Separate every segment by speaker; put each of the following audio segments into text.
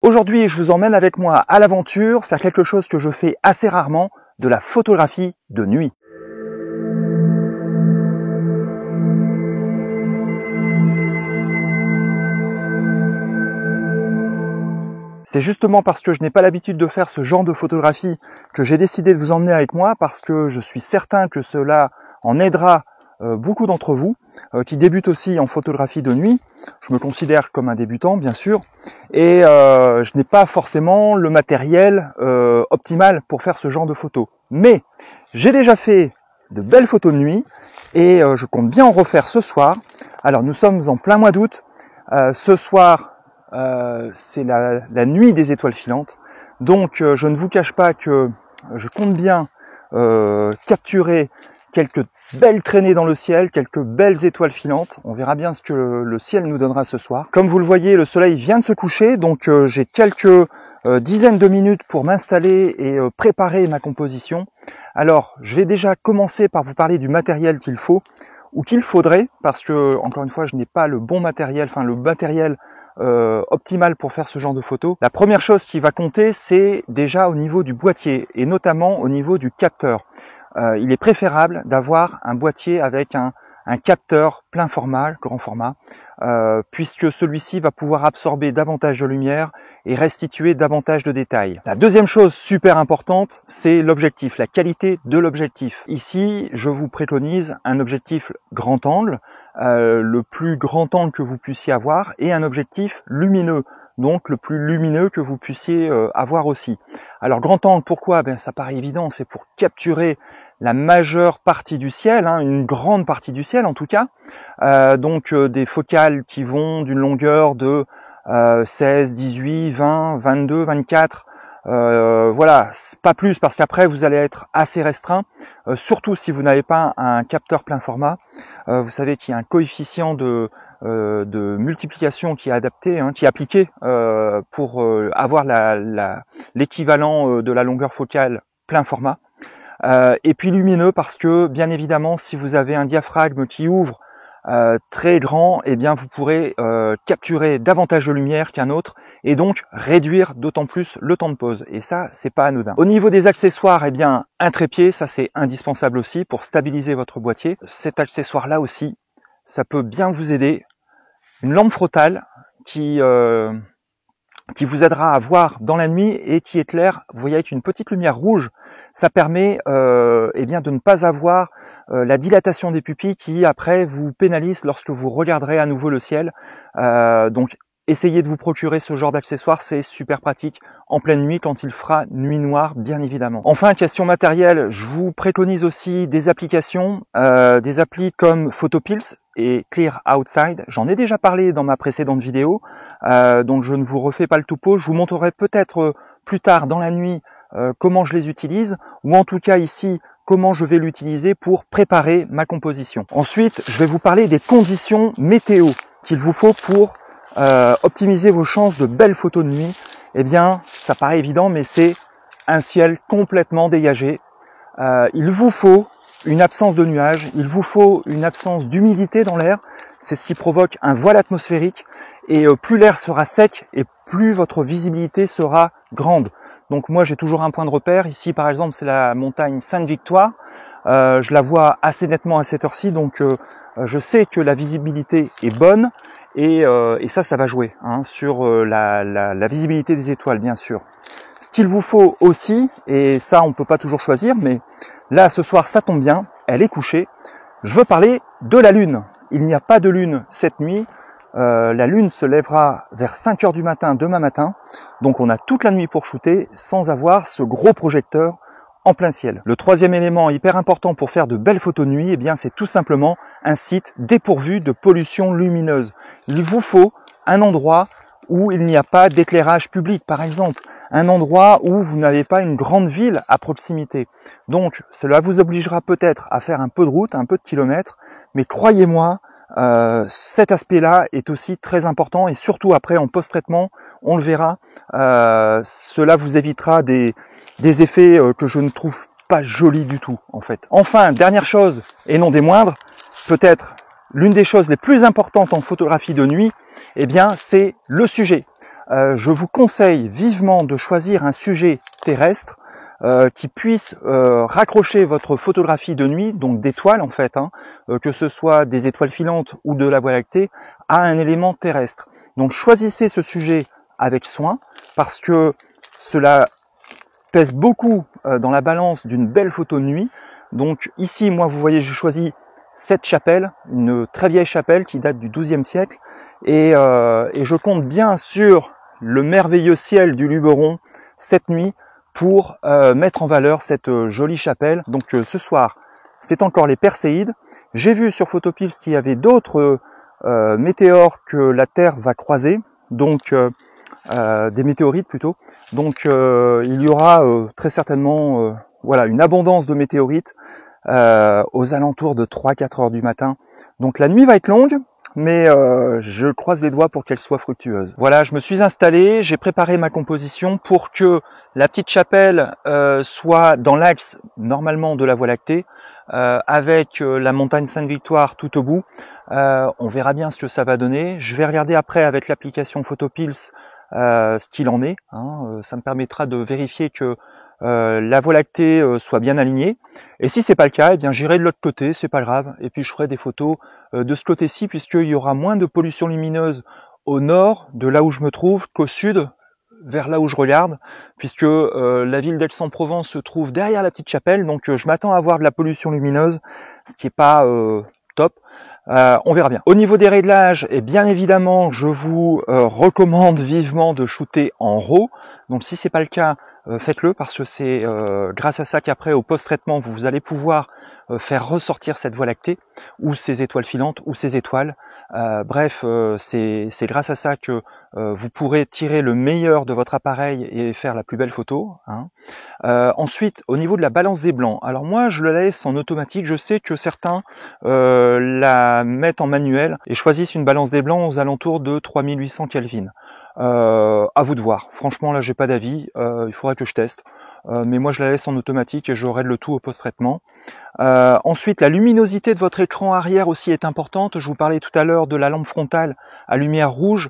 Speaker 1: Aujourd'hui, je vous emmène avec moi à l'aventure faire quelque chose que je fais assez rarement, de la photographie de nuit. C'est justement parce que je n'ai pas l'habitude de faire ce genre de photographie que j'ai décidé de vous emmener avec moi, parce que je suis certain que cela en aidera beaucoup d'entre vous qui débutent aussi en photographie de nuit. Je me considère comme un débutant, bien sûr, et je n'ai pas forcément le matériel optimal pour faire ce genre de photos. Mais j'ai déjà fait de belles photos de nuit et je compte bien en refaire ce soir. Alors nous sommes en plein mois d'août. Ce soir, c'est la nuit des étoiles filantes. Donc je ne vous cache pas que je compte bien capturer quelques belles traînées dans le ciel, quelques belles étoiles filantes. On verra bien ce que le ciel nous donnera ce soir. Comme vous le voyez, le soleil vient de se coucher, donc j'ai quelques dizaines de minutes pour m'installer et préparer ma composition. Alors, je vais déjà commencer par vous parler du matériel qu'il faut, ou qu'il faudrait, parce que, encore une fois, je n'ai pas le bon matériel, enfin le matériel optimal pour faire ce genre de photos. La première chose qui va compter, c'est déjà au niveau du boîtier, et notamment au niveau du capteur. Il est préférable d'avoir un boîtier avec un capteur plein format, grand format, puisque celui-ci va pouvoir absorber davantage de lumière et restituer davantage de détails. La deuxième chose super importante, c'est l'objectif, la qualité de l'objectif. Ici, je vous préconise un objectif grand angle, le plus grand angle que vous puissiez avoir, et un objectif lumineux, donc le plus lumineux que vous puissiez avoir aussi. Alors grand angle, pourquoi? Ça paraît évident, c'est pour capturer la majeure partie du ciel, une grande partie du ciel en tout cas, donc des focales qui vont d'une longueur de 16, 18, 20, 22, 24, voilà, pas plus, parce qu'après vous allez être assez restreint, surtout si vous n'avez pas un capteur plein format. Vous savez qu'il y a un coefficient de multiplication qui est adapté, qui est appliqué pour avoir l'équivalent de la longueur focale plein format. Et puis lumineux, parce que bien évidemment, si vous avez un diaphragme qui ouvre très grand, eh bien vous pourrez capturer davantage de lumière qu'un autre et donc réduire d'autant plus le temps de pause. Et ça, c'est pas anodin. Au niveau des accessoires, eh bien un trépied, ça c'est indispensable aussi pour stabiliser votre boîtier. Cet accessoire-là aussi, ça peut bien vous aider. Une lampe frontale qui vous aidera à voir dans la nuit et qui éclaire, vous voyez, avec une petite lumière rouge. Ça permet eh bien de ne pas avoir la dilatation des pupilles qui après vous pénalise lorsque vous regarderez à nouveau le ciel. Donc essayez de vous procurer ce genre d'accessoire, c'est super pratique en pleine nuit quand il fera nuit noire, bien évidemment. Enfin, question matérielle, je vous préconise aussi des applications, des applis comme Photopills et Clear Outside. J'en ai déjà parlé dans ma précédente vidéo, donc je ne vous refais pas le topo. Je vous montrerai peut-être plus tard dans la nuit comment je les utilise, ou en tout cas ici, comment je vais l'utiliser pour préparer ma composition. Ensuite, je vais vous parler des conditions météo qu'il vous faut pour optimiser vos chances de belles photos de nuit. Eh bien, ça paraît évident, mais c'est un ciel complètement dégagé. Il vous faut une absence de nuages, il vous faut une absence d'humidité dans l'air. C'est ce qui provoque un voile atmosphérique. Et plus l'air sera sec et plus votre visibilité sera grande. Donc moi j'ai toujours un point de repère. Ici par exemple c'est la montagne Sainte-Victoire. Je la vois assez nettement à cette heure-ci, donc je sais que la visibilité est bonne et ça va jouer sur la visibilité des étoiles, bien sûr. Ce qu'il vous faut aussi, et ça on peut pas toujours choisir, mais là ce soir ça tombe bien, elle est couchée. Je veux parler de la lune. Il n'y a pas de lune cette nuit. La lune se lèvera vers 5 heures du matin demain matin, donc on a toute la nuit pour shooter sans avoir ce gros projecteur en plein ciel. Le troisième élément hyper important pour faire de belles photos de nuit, eh bien c'est tout simplement un site dépourvu de pollution lumineuse. Il vous faut un endroit où il n'y a pas d'éclairage public, par exemple, un endroit où vous n'avez pas une grande ville à proximité. Donc cela vous obligera peut-être à faire un peu de route, un peu de kilomètres, mais croyez-moi, cet aspect-là est aussi très important, et surtout après en post-traitement, on le verra, cela vous évitera des effets que je ne trouve pas jolis du tout en fait. Enfin, dernière chose et non des moindres, peut-être l'une des choses les plus importantes en photographie de nuit, eh bien c'est le sujet. je vous conseille vivement de choisir un sujet terrestre qui puisse raccrocher votre photographie de nuit, donc d'étoiles en fait, que ce soit des étoiles filantes ou de la Voie lactée, à un élément terrestre. Donc choisissez ce sujet avec soin, parce que cela pèse beaucoup dans la balance d'une belle photo de nuit. Donc ici, moi, vous voyez, j'ai choisi cette chapelle, une très vieille chapelle qui date du XIIe siècle, et je compte bien sur le merveilleux ciel du Luberon cette nuit pour mettre en valeur cette jolie chapelle. Donc ce soir, c'est encore les Perséides. J'ai vu sur Photopills qu'il y avait d'autres météores que la Terre va croiser, donc des météorites plutôt. Donc il y aura très certainement voilà, une abondance de météorites aux alentours de 3-4 heures du matin. Donc la nuit va être longue, mais je croise les doigts pour qu'elle soit fructueuse. Voilà, je me suis installé, j'ai préparé ma composition pour que la petite chapelle soit dans l'axe normalement de la Voie lactée, avec la montagne Sainte-Victoire tout au bout. On verra bien ce que ça va donner. Je vais regarder après avec l'application Photopills ce qu'il en est. Ça me permettra de vérifier que la Voie lactée soit bien alignée. Et si c'est pas le cas, eh bien j'irai de l'autre côté, c'est pas grave. Et puis je ferai des photos de ce côté-ci, puisqu'il y aura moins de pollution lumineuse au nord de là où je me trouve qu'au sud, vers là où je regarde, puisque la ville d'Aix-en-Provence se trouve derrière la petite chapelle, donc je m'attends à avoir de la pollution lumineuse, ce qui est pas top. On verra bien. Au niveau des réglages, et bien évidemment, je vous recommande vivement de shooter en RAW. Donc si c'est pas le cas, faites-le, parce que c'est grâce à ça qu'après au post-traitement vous allez pouvoir faire ressortir cette Voie lactée ou ces étoiles filantes ou ces étoiles. Bref, c'est grâce à ça que vous pourrez tirer le meilleur de votre appareil et faire la plus belle photo. Ensuite, au niveau de la balance des blancs, alors moi je la laisse en automatique. Je sais que certains la mettent en manuel et choisissent une balance des blancs aux alentours de 3800 Kelvin. À vous de voir. Franchement, là, j'ai pas d'avis. Il faudrait que je teste. Mais moi, je la laisse en automatique et je règle le tout au post-traitement. Ensuite, la luminosité de votre écran arrière aussi est importante. Je vous parlais tout à l'heure de la lampe frontale à lumière rouge.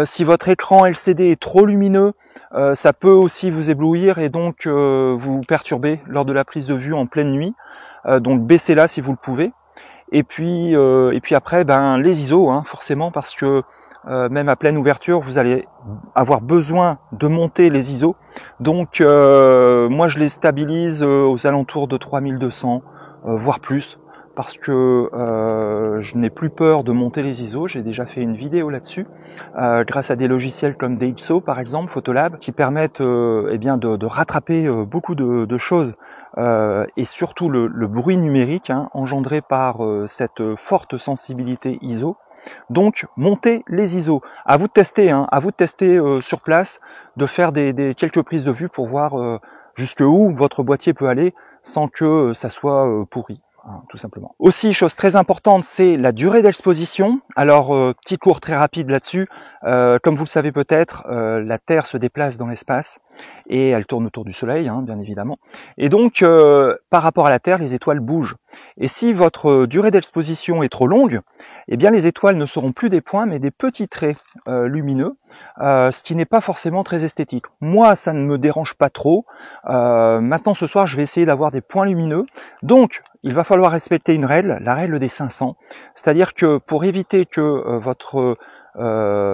Speaker 1: Si votre écran LCD est trop lumineux, ça peut aussi vous éblouir et donc vous perturber lors de la prise de vue en pleine nuit. Donc baissez-la si vous le pouvez. Et puis après, les ISO, forcément, parce que même à pleine ouverture, vous allez avoir besoin de monter les ISO. Donc moi je les stabilise aux alentours de 3200, voire plus, parce que je n'ai plus peur de monter les ISO. J'ai déjà fait une vidéo là-dessus, grâce à des logiciels comme DxO par exemple, Photolab, qui permettent de rattraper beaucoup de choses. Et surtout le bruit numérique engendré par cette forte sensibilité ISO. Donc montez les ISO. À vous de tester, à vous de tester sur place, de faire quelques prises de vue pour voir jusqu'où votre boîtier peut aller sans que ça soit pourri. Tout simplement. Aussi, chose très importante, c'est la durée d'exposition. Alors, petit cours très rapide là-dessus. Comme vous le savez peut-être, la Terre se déplace dans l'espace et elle tourne autour du Soleil, bien évidemment. Et donc, par rapport à la Terre, les étoiles bougent. Et si votre durée d'exposition est trop longue, eh bien les étoiles ne seront plus des points, mais des petits traits lumineux, ce qui n'est pas forcément très esthétique. Moi, ça ne me dérange pas trop. Maintenant, ce soir, je vais essayer d'avoir des points lumineux. Donc, il va falloir respecter une règle, la règle des 500. C'est-à-dire que pour éviter que votre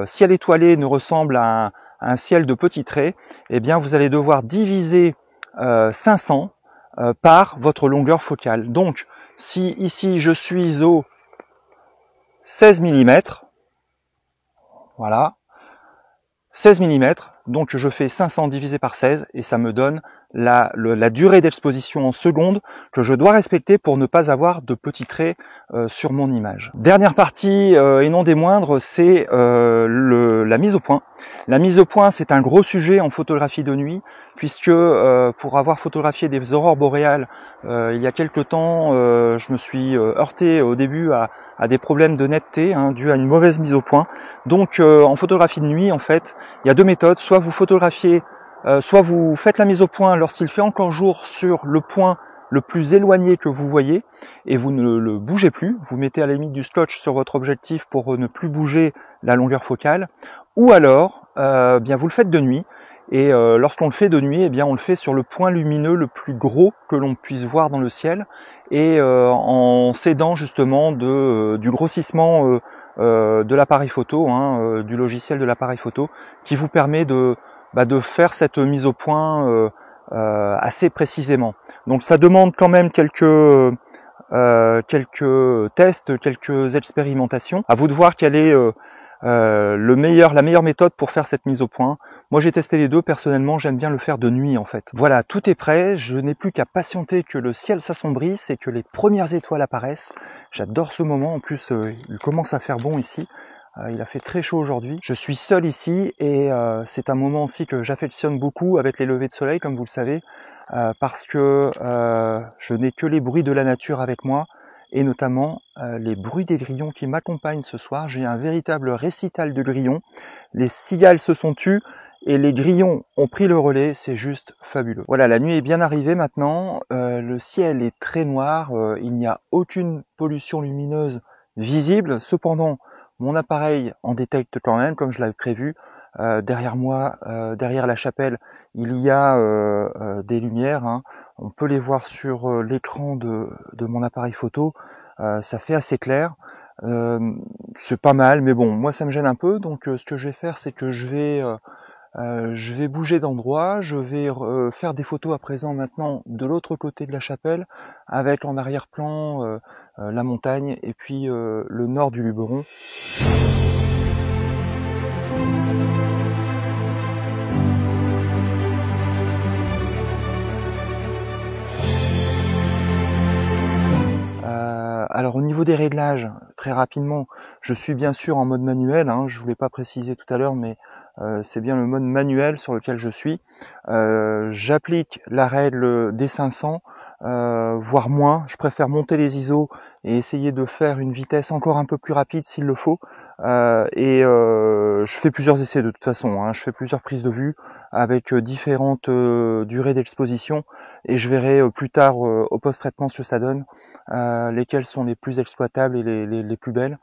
Speaker 1: ciel étoilé ne ressemble à un ciel de petits traits, eh bien, vous allez devoir diviser 500 par votre longueur focale. Donc, si ici je suis au 16 mm, voilà, 16 mm, donc je fais 500 divisé par 16 et ça me donne la durée d'exposition en secondes que je dois respecter pour ne pas avoir de petits traits sur mon image. Dernière partie et non des moindres, c'est la mise au point. La mise au point, c'est un gros sujet en photographie de nuit, puisque pour avoir photographié des aurores boréales il y a quelque temps, je me suis heurté au début à des problèmes de netteté dus à une mauvaise mise au point. Donc en photographie de nuit, en fait, il y a deux méthodes. Soit vous photographiez, soit vous faites la mise au point lorsqu'il fait encore jour sur le point le plus éloigné que vous voyez et vous ne le bougez plus. Vous mettez à la limite du scotch sur votre objectif pour ne plus bouger la longueur focale. Ou alors, bien vous le faites de nuit. Et lorsqu'on le fait de nuit, eh bien on le fait sur le point lumineux le plus gros que l'on puisse voir dans le ciel, et en s'aidant justement du grossissement de l'appareil photo, du logiciel de l'appareil photo, qui vous permet de faire cette mise au point assez précisément. Donc ça demande quand même quelques tests, quelques expérimentations. À vous de voir quelle est la meilleure méthode pour faire cette mise au point. Moi j'ai testé les deux, personnellement j'aime bien le faire de nuit en fait. Voilà, tout est prêt, je n'ai plus qu'à patienter que le ciel s'assombrisse et que les premières étoiles apparaissent. J'adore ce moment, en plus il commence à faire bon ici, il a fait très chaud aujourd'hui. Je suis seul ici et c'est un moment aussi que j'affectionne beaucoup avec les levées de soleil, comme vous le savez, parce que je n'ai que les bruits de la nature avec moi, et notamment les bruits des grillons qui m'accompagnent ce soir. J'ai un véritable récital de grillons. Les cigales se sont tues et les grillons ont pris le relais, c'est juste fabuleux. Voilà, la nuit est bien arrivée maintenant, le ciel est très noir, il n'y a aucune pollution lumineuse visible. Cependant, mon appareil en détecte quand même, comme je l'avais prévu. Derrière moi, derrière la chapelle, il y a des lumières, hein. On peut les voir sur l'écran de mon appareil photo, ça fait assez clair. C'est pas mal, mais bon, moi ça me gêne un peu, donc ce que je vais faire, c'est que je vais bouger d'endroit, je vais faire des photos à présent maintenant de l'autre côté de la chapelle, avec en arrière-plan la montagne et puis le nord du Luberon. Alors au niveau des réglages, très rapidement, je suis bien sûr en mode manuel, hein, je ne voulais pas préciser tout à l'heure, mais c'est bien le mode manuel sur lequel je suis. J'applique la règle des 500, voire moins. Je préfère monter les ISO et essayer de faire une vitesse encore un peu plus rapide s'il le faut. Je fais plusieurs essais de toute façon, hein. Je fais plusieurs prises de vue avec différentes durées d'exposition, et je verrai plus tard au post-traitement ce que ça donne, lesquelles sont les plus exploitables et les plus belles.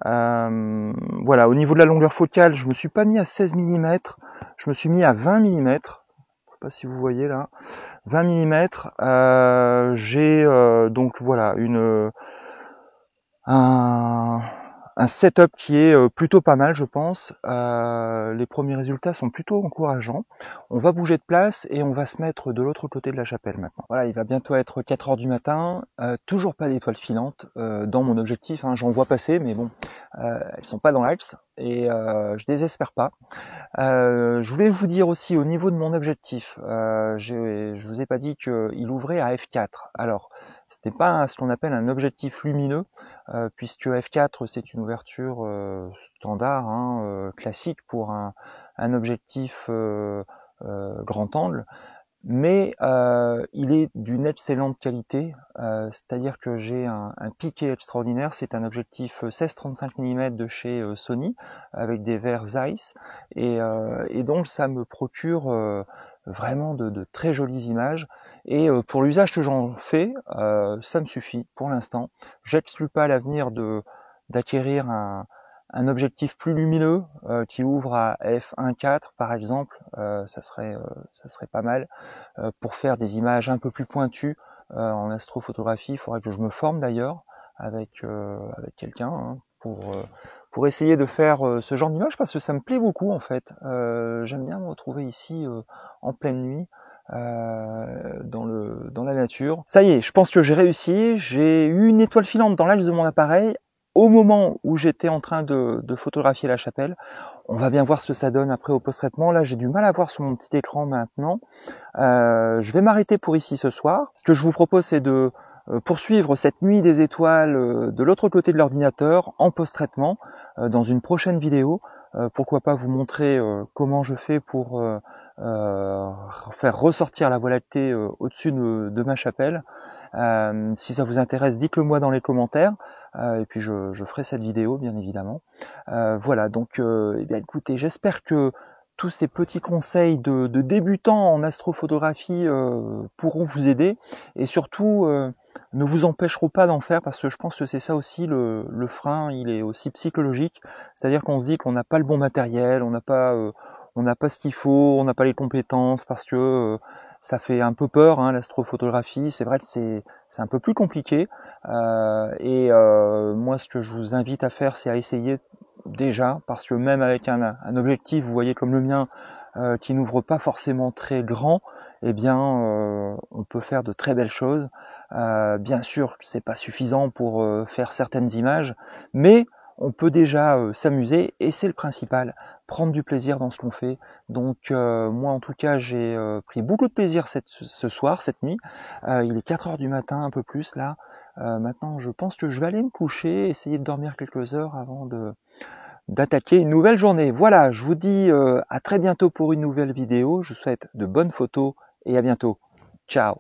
Speaker 1: Voilà, au niveau de la longueur focale, je me suis pas mis à 16 mm, je me suis mis à 20 mm. Je sais pas si vous voyez là, 20 mm. J'ai donc voilà un setup qui est plutôt pas mal, je pense. Les premiers résultats sont plutôt encourageants. On va bouger de place et on va se mettre de l'autre côté de la chapelle maintenant. Voilà, il va bientôt être 4 heures du matin. Toujours pas d'étoiles filantes dans mon objectif, hein. J'en vois passer, mais bon, elles sont pas dans l'axe et je désespère pas. Je voulais vous dire aussi au niveau de mon objectif, je vous ai pas dit qu'il ouvrait à f4. Alors, c'était pas ce qu'on appelle un objectif lumineux, puisque f4 c'est une ouverture standard, hein, classique pour un objectif grand angle, mais il est d'une excellente qualité, c'est-à-dire que j'ai un piqué extraordinaire. C'est un objectif 16-35 mm de chez Sony avec des verres Zeiss, et donc ça me procure vraiment de très jolies images, et pour l'usage que j'en fais, ça me suffit pour l'instant. J'exclus pas à l'avenir d'acquérir un objectif plus lumineux qui ouvre à f1.4 par exemple, ça serait pas mal pour faire des images un peu plus pointues en astrophotographie. Il faudrait que je me forme d'ailleurs avec quelqu'un, hein, pour essayer de faire ce genre d'image, parce que ça me plaît beaucoup en fait. J'aime bien me retrouver ici en pleine nuit, dans la nature. Ça y est, je pense que j'ai réussi. J'ai eu une étoile filante dans l'axe de mon appareil au moment où j'étais en train de photographier la chapelle. On va bien voir ce que ça donne après au post-traitement. Là, j'ai du mal à voir sur mon petit écran maintenant. Je vais m'arrêter pour ici ce soir. Ce que je vous propose, c'est de poursuivre cette nuit des étoiles de l'autre côté de l'ordinateur en post-traitement dans une prochaine vidéo. Pourquoi pas vous montrer comment je fais pour faire ressortir la Voie lactée au-dessus de ma chapelle. Si ça vous intéresse, dites-le moi dans les commentaires, et puis je ferai cette vidéo bien évidemment. Voilà, donc eh bien, écoutez, j'espère que tous ces petits conseils de débutants en astrophotographie pourront vous aider, et surtout ne vous empêcheront pas d'en faire, parce que je pense que c'est ça aussi le frein. Il est aussi psychologique, c'est-à-dire qu'on se dit qu'on n'a pas le bon matériel, on n'a pas on n'a pas ce qu'il faut, on n'a pas les compétences, parce que ça fait un peu peur, hein, l'astrophotographie. C'est vrai que c'est un peu plus compliqué. Moi, ce que je vous invite à faire, c'est à essayer déjà, parce que même avec un objectif, vous voyez, comme le mien, qui n'ouvre pas forcément très grand, eh bien, on peut faire de très belles choses. Bien sûr, c'est pas suffisant pour faire certaines images, mais on peut déjà s'amuser, et c'est le principal, prendre du plaisir dans ce qu'on fait. Donc moi en tout cas, j'ai pris beaucoup de plaisir ce soir, cette nuit. Il est 4 heures du matin, un peu plus là. Maintenant, je pense que je vais aller me coucher, essayer de dormir quelques heures avant d'attaquer une nouvelle journée. Voilà, je vous dis à très bientôt pour une nouvelle vidéo. Je vous souhaite de bonnes photos et à bientôt. Ciao.